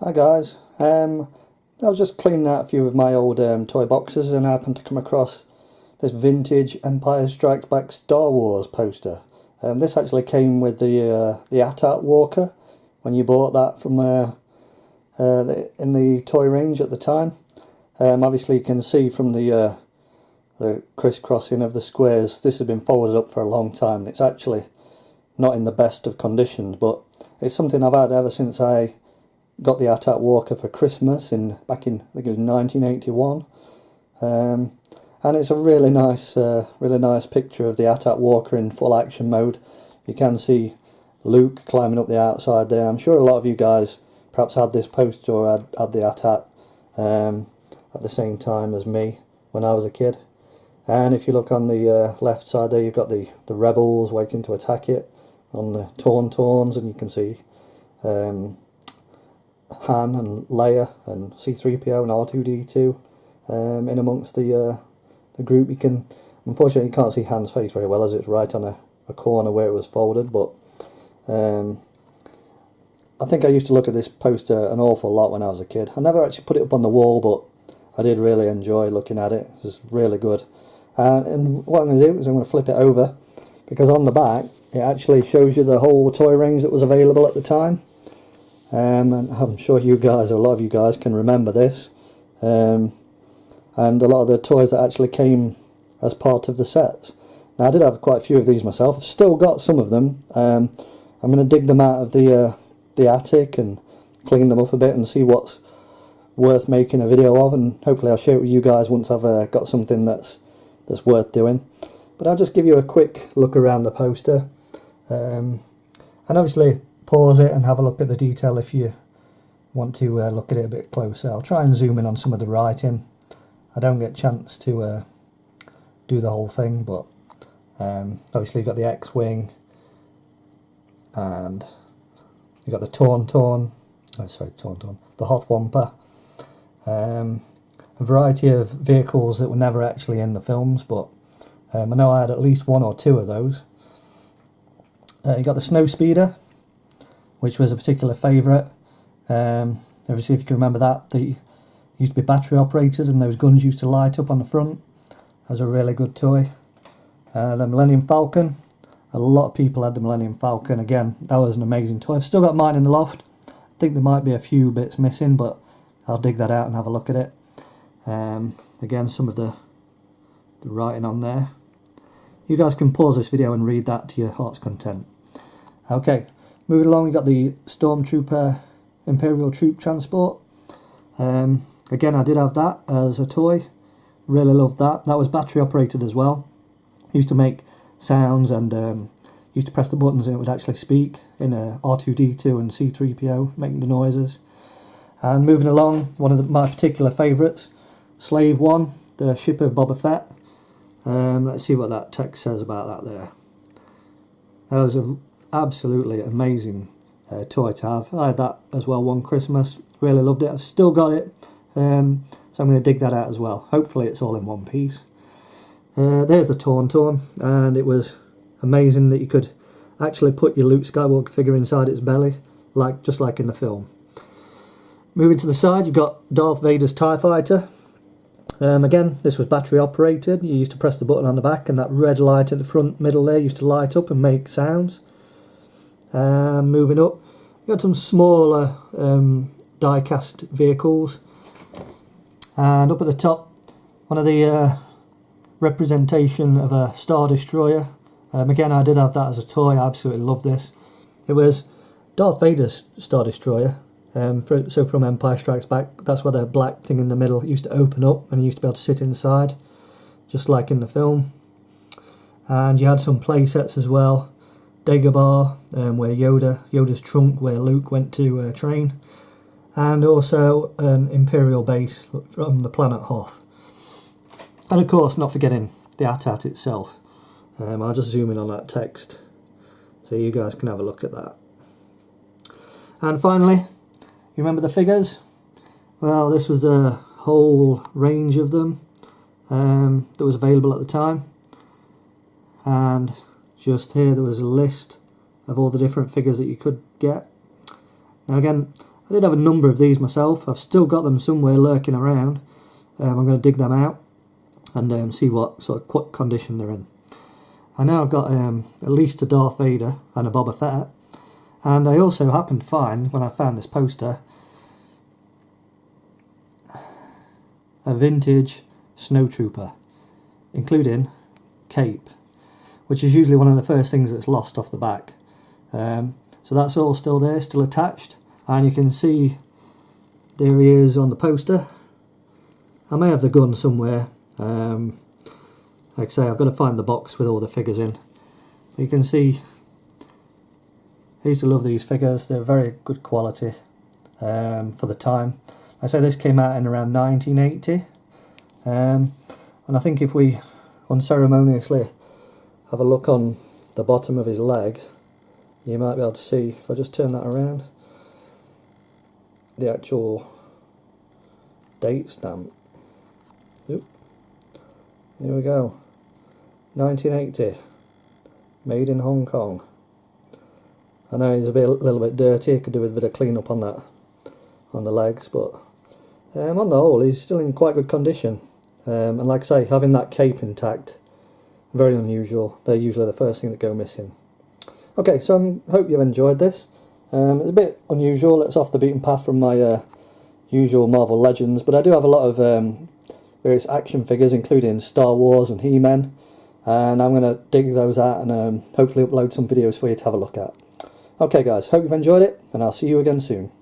Hi guys, I was just cleaning out a few of my old toy boxes and I happened to come across this vintage Empire Strikes Back Star Wars poster. This actually came with the AT-AT Walker when you bought that from in the toy range at the time. Obviously you can see from the crisscrossing of the squares, this has been folded up for a long time. It's actually not in the best of conditions, but it's something I've had ever since I got the AT-AT Walker for Christmas back in I think it was 1981, and it's a really nice picture of the AT-AT Walker in full action mode. You can see Luke climbing up the outside there. I'm sure a lot of you guys perhaps had this poster or had the AT-AT at the same time as me when I was a kid. And if you look on the left side there, you've got the rebels waiting to attack it on the Tauntauns, and you can see Han and Leia and C-3PO and R2-D2 in amongst the group. Unfortunately you can't see Han's face very well as it's right on a corner where it was folded, but I think I used to look at this poster an awful lot when I was a kid. I never actually put it up on the wall, but I did really enjoy looking at it. It was really good. And what I'm going to do is I'm going to flip it over, because on the back it actually shows you the whole toy range that was available at the time. And I'm sure you guys, a lot of you guys, can remember this. And a lot of the toys that actually came as part of the sets. Now I did have quite a few of these myself. I've still got some of them. I'm going to dig them out of the attic and clean them up a bit and see what's worth making a video of, and hopefully I'll share it with you guys once I've got something that's worth doing. But I'll just give you a quick look around the poster, and obviously pause it and have a look at the detail if you want to look at it a bit closer. I'll try and zoom in on some of the writing. I don't get a chance to do the whole thing, but obviously you've got the X-Wing, and you've got the the Hoth Wampa, a variety of vehicles that were never actually in the films, but I know I had at least one or two of those. You got the Snow Speeder, which was a particular favourite. Obviously, if you can remember that, they used to be battery operated and those guns used to light up on the front. That was a really good toy. The Millennium Falcon. A lot of people had the Millennium Falcon. Again, that was an amazing toy. I've still got mine in the loft. I think there might be a few bits missing, but I'll dig that out and have a look at it. Again, some of the writing on there. You guys can pause this video and read that to your heart's content. Okay, moving along, we've got the Stormtrooper Imperial Troop Transport. Again, I did have that as a toy. Really loved that. That was battery operated as well. Used to make sounds and used to press the buttons and it would actually speak in R2-D2 and C-3PO, making the noises. And moving along, one of my particular favourites, Slave One, the ship of Boba Fett. Let's see what that text says about that there. That was an absolutely amazing toy to have. I had that as well one Christmas. Really loved it. I've still got it, so I'm going to dig that out as well. Hopefully it's all in one piece. There's the Tauntaun, and it was amazing that you could actually put your Luke Skywalker figure inside its belly, just like in the film. Moving to the side, you've got Darth Vader's TIE Fighter. Again, this was battery operated. You used to press the button on the back and that red light at the front middle there used to light up and make sounds. Moving up, you had some smaller die-cast vehicles. And up at the top, one of the representation of a Star Destroyer. Again, I did have that as a toy. I absolutely love this. It was Darth Vader's Star Destroyer. So from Empire Strikes Back, that's where the black thing in the middle used to open up and you used to be able to sit inside, just like in the film. And you had some play sets as well. Dagobah, where Yoda's trunk, where Luke went to train. And also an Imperial base from the planet Hoth. And of course, not forgetting the AT-AT itself. I'll just zoom in on that text so you guys can have a look at that. And finally, you remember the figures? Well, this was a whole range of them that was available at the time. And just here there was a list of all the different figures that you could get. Now again, I did have a number of these myself. I've still got them somewhere lurking around. I'm going to dig them out and see what sort of condition they're in. I know I've got at least a Darth Vader and a Boba Fett, and I also happened to find, when I found this poster, a vintage snowtrooper, including cape, which is usually one of the first things that's lost off the back. So that's all still there, still attached, and you can see there he is on the poster. I may have the gun somewhere. Like I say, I've got to find the box with all the figures in. But you can see, I used to love these figures. They're very good quality for the time. Like I say, this came out in around 1980. And I think if we unceremoniously have a look on the bottom of his leg, you might be able to see, if I just turn that around, the actual date stamp. Oop. Here we go. 1980. Made in Hong Kong. I know he's a little bit dirty, could do with a bit of clean up on that, on the legs, but on the whole he's still in quite good condition. And like I say, having that cape intact, very unusual. They're usually the first thing that go missing. Okay, so I hope you've enjoyed this. It's a bit unusual, it's off the beaten path from my usual Marvel Legends, but I do have a lot of various action figures, including Star Wars and He-Man, and I'm going to dig those out and hopefully upload some videos for you to have a look at. Okay guys, hope you've enjoyed it, and I'll see you again soon.